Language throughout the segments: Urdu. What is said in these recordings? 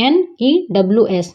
NEWS।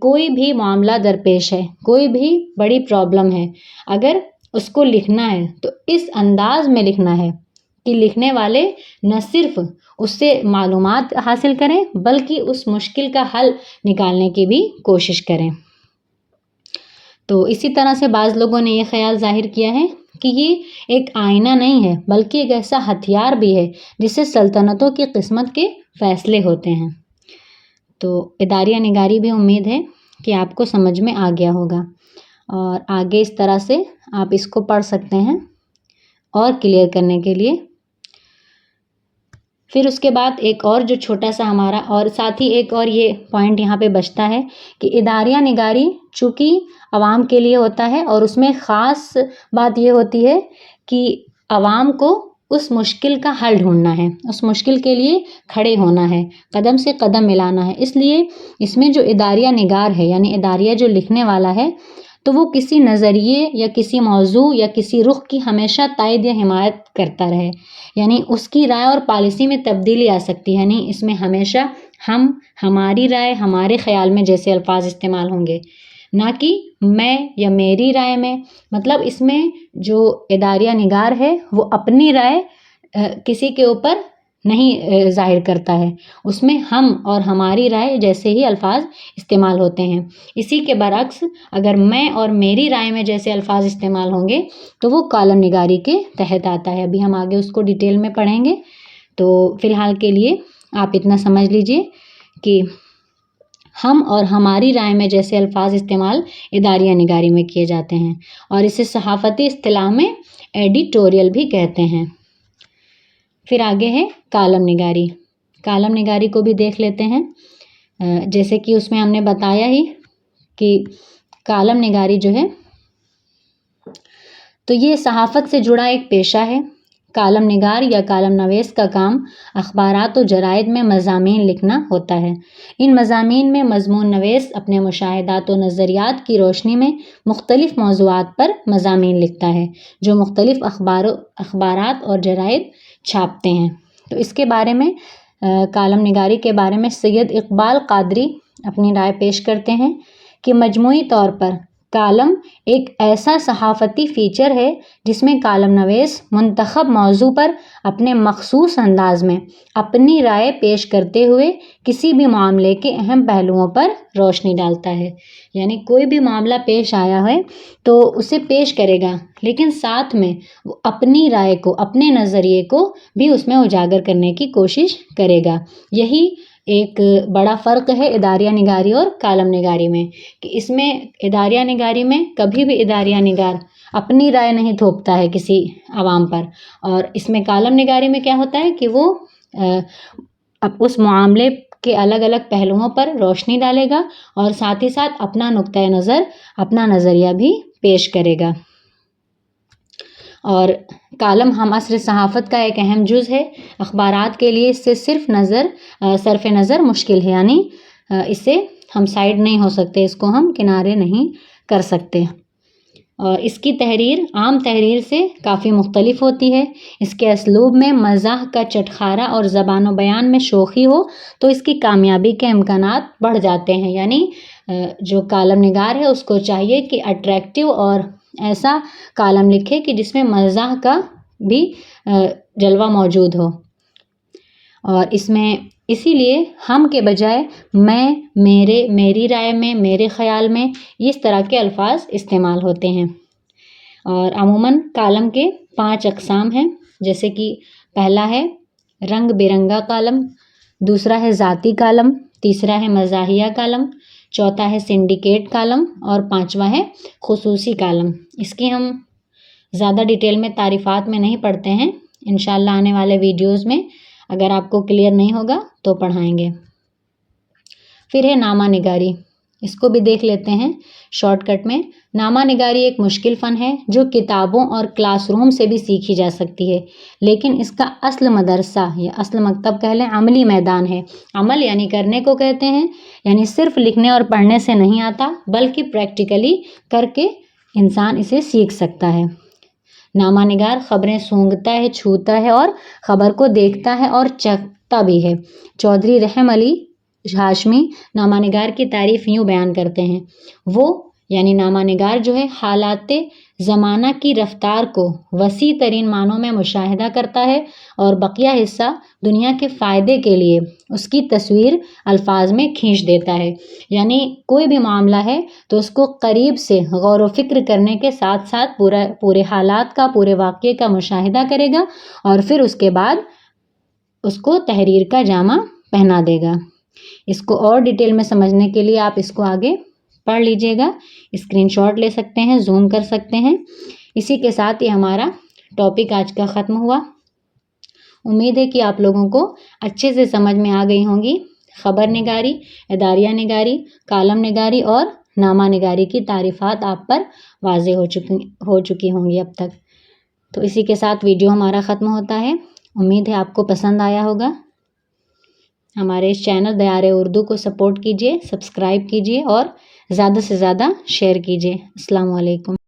کوئی بھی معاملہ درپیش ہے، کوئی بھی بڑی پرابلم ہے، اگر اس کو لکھنا ہے تو اس انداز میں لکھنا ہے کہ لکھنے والے نہ صرف اس سے معلومات حاصل کریں بلکہ اس مشکل کا حل نکالنے کی بھی کوشش کریں۔ تو اسی طرح سے بعض لوگوں نے یہ خیال ظاہر کیا ہے کہ یہ ایک آئینہ نہیں ہے بلکہ ایک ایسا ہتھیار بھی ہے جس سے سلطنتوں کی قسمت کے فیصلے ہوتے ہیں۔ تو اداریہ نگاری بھی امید ہے کہ آپ کو سمجھ میں آ گیا ہوگا، اور آگے اس طرح سے آپ اس کو پڑھ سکتے ہیں اور کلیئر کرنے کے لیے۔ پھر اس کے بعد ایک اور جو چھوٹا سا ہمارا اور ساتھ ہی ایک اور یہ پوائنٹ یہاں پہ بچتا ہے کہ اداریہ نگاری چونکہ عوام کے لیے ہوتا ہے، اور اس میں خاص بات یہ ہوتی ہے کہ عوام کو اس مشکل کا حل ڈھونڈنا ہے، اس مشکل کے لیے کھڑے ہونا ہے، قدم سے قدم ملانا ہے۔ اس لیے اس میں جو اداریہ نگار ہے یعنی اداریہ جو لکھنے والا ہے تو وہ کسی نظریے یا کسی موضوع یا کسی رخ کی ہمیشہ تائید یا حمایت کرتا رہے، یعنی اس کی رائے اور پالیسی میں تبدیلی آ سکتی ہے، یعنی اس میں ہمیشہ ہماری رائے، ہمارے خیال میں جیسے الفاظ استعمال ہوں گے، نہ کہ میں یا میری رائے میں۔ مطلب اس میں جو اداریہ نگار ہے وہ اپنی رائے کسی کے اوپر نہیں ظاہر کرتا ہے، اس میں ہم اور ہماری رائے جیسے ہی الفاظ استعمال ہوتے ہیں۔ اسی کے برعکس اگر میں اور میری رائے میں جیسے الفاظ استعمال ہوں گے تو وہ کالم نگاری کے تحت آتا ہے۔ ابھی ہم آگے اس کو ڈیٹیل میں پڑھیں گے، تو فی الحال کے لیے آپ اتنا سمجھ لیجئے کہ ہم اور ہماری رائے میں جیسے الفاظ استعمال اداریہ نگاری میں کیے جاتے ہیں، اور اسے صحافتی اصطلاح میں ایڈیٹوریل بھی کہتے ہیں۔ پھر آگے ہے کالم نگاری۔ کالم نگاری کو بھی دیکھ لیتے ہیں۔ جیسے کہ اس میں ہم نے بتایا ہی کہ کالم نگاری جو ہے تو یہ صحافت سے جڑا ایک پیشہ ہے۔ کالم نگار یا کالم نویس کا کام اخبارات و جرائد میں مضامین لکھنا ہوتا ہے۔ ان مضامین میں مضمون نویس اپنے مشاہدات و نظریات کی روشنی میں مختلف موضوعات پر مضامین لکھتا ہے جو مختلف اخبارات اور جرائد چھاپتے ہیں۔ تو اس کے بارے میں کالم نگاری کے بارے میں سید اقبال قادری اپنی رائے پیش کرتے ہیں کہ مجموعی طور پر کالم ایک ایسا صحافتی فیچر ہے جس میں کالم نویس منتخب موضوع پر اپنے مخصوص انداز میں اپنی رائے پیش کرتے ہوئے کسی بھی معاملے کے اہم پہلوؤں پر روشنی ڈالتا ہے۔ یعنی کوئی بھی معاملہ پیش آیا ہے تو اسے پیش کرے گا، لیکن ساتھ میں وہ اپنی رائے کو، اپنے نظریے کو بھی اس میں اجاگر کرنے کی کوشش کرے گا۔ یہی ایک بڑا فرق ہے اداریہ نگاری اور کالم نگاری میں، کہ اس میں اداریہ نگاری میں کبھی بھی اداریہ نگار اپنی رائے نہیں تھوپتا ہے کسی عوام پر، اور اس میں کالم نگاری میں کیا ہوتا ہے کہ وہ اس معاملے کے الگ الگ پہلوؤں پر روشنی ڈالے گا اور ساتھ ہی ساتھ اپنا نقطۂ نظر، اپنا نظریہ بھی پیش کرے گا۔ اور کالم ہم عصر صحافت کا ایک اہم جز ہے۔ اخبارات کے لیے اس سے صرف نظر مشکل ہے، یعنی اس سے ہم سائڈ نہیں ہو سکتے، اس کو ہم کنارے نہیں کر سکتے، اور اس کی تحریر عام تحریر سے کافی مختلف ہوتی ہے۔ اس کے اسلوب میں مزاح کا چٹخارا اور زبان و بیان میں شوخی ہو تو اس کی کامیابی کے امکانات بڑھ جاتے ہیں۔ یعنی جو کالم نگار ہے اس کو چاہیے کہ اٹریکٹیو اور ایسا کالم لکھے کہ جس میں مزاح کا بھی جلوہ موجود ہو، اور اس میں اسی لیے ہم کے بجائے میں، میرے، میری رائے میں، میرے خیال میں، اس طرح کے الفاظ استعمال ہوتے ہیں۔ اور عموماً کالم کے 5 اقسام ہیں، جیسے کہ پہلا ہے رنگ برنگا کالم، دوسرا ہے ذاتی کالم، تیسرا ہے مزاحیہ کالم، چوتھا ہے سنڈیکیٹ کالم، اور 5واں ہے خصوصی کالم۔ اس کی ہم زیادہ ڈیٹیل میں تعریفات میں نہیں پڑھتے ہیں، انشاءاللہ آنے والے ویڈیوز میں اگر آپ کو کلیئر نہیں ہوگا تو پڑھائیں گے۔ پھر ہے نامہ نگاری، اس کو بھی دیکھ لیتے ہیں شارٹ کٹ میں۔ نامہ نگاری ایک مشکل فن ہے جو کتابوں اور کلاس روم سے بھی سیکھی جا سکتی ہے، لیکن اس کا اصل مدرسہ یا اصل مکتب کہہ لیں عملی میدان ہے۔ عمل یعنی کرنے کو کہتے ہیں، یعنی صرف لکھنے اور پڑھنے سے نہیں آتا بلکہ پریکٹیکلی کر کے انسان اسے سیکھ سکتا ہے۔ نامہ نگار خبریں سونگھتا ہے، چھوتا ہے اور خبر کو دیکھتا ہے اور چکھتا بھی ہے۔ چودھری رحم علی ہاشمی نامہ نگار کی تعریف یوں بیان کرتے ہیں، وہ یعنی نامہ نگار جو ہے حالات زمانہ کی رفتار کو وسیع ترین معنوں میں مشاہدہ کرتا ہے اور بقیہ حصہ دنیا کے فائدے کے لیے اس کی تصویر الفاظ میں کھینچ دیتا ہے۔ یعنی کوئی بھی معاملہ ہے تو اس کو قریب سے غور و فکر کرنے کے ساتھ ساتھ پورے حالات کا، پورے واقعے کا مشاہدہ کرے گا اور پھر اس کے بعد اس کو تحریر کا جامہ پہنا دے گا۔ اس کو اور ڈیٹیل میں سمجھنے کے لیے آپ اس کو آگے پڑھ لیجئے گا، اسکرین شاٹ لے سکتے ہیں، زوم کر سکتے ہیں۔ اسی کے ساتھ یہ ہمارا ٹاپک آج کا ختم ہوا۔ امید ہے کہ آپ لوگوں کو اچھے سے سمجھ میں آ گئی ہوں گی خبر نگاری، اداریہ نگاری، کالم نگاری اور نامہ نگاری کی تعریفات آپ پر واضح ہو چکی ہوں گی اب تک۔ تو اسی کے ساتھ ویڈیو ہمارا ختم ہوتا ہے۔ امید ہے آپ کو پسند آیا ہوگا۔ ہمارے اس چینل دیار اردو کو سپورٹ کیجیے، سبسکرائب کیجیے اور زیادہ سے زیادہ شیئر کیجیے۔ السلام علیکم۔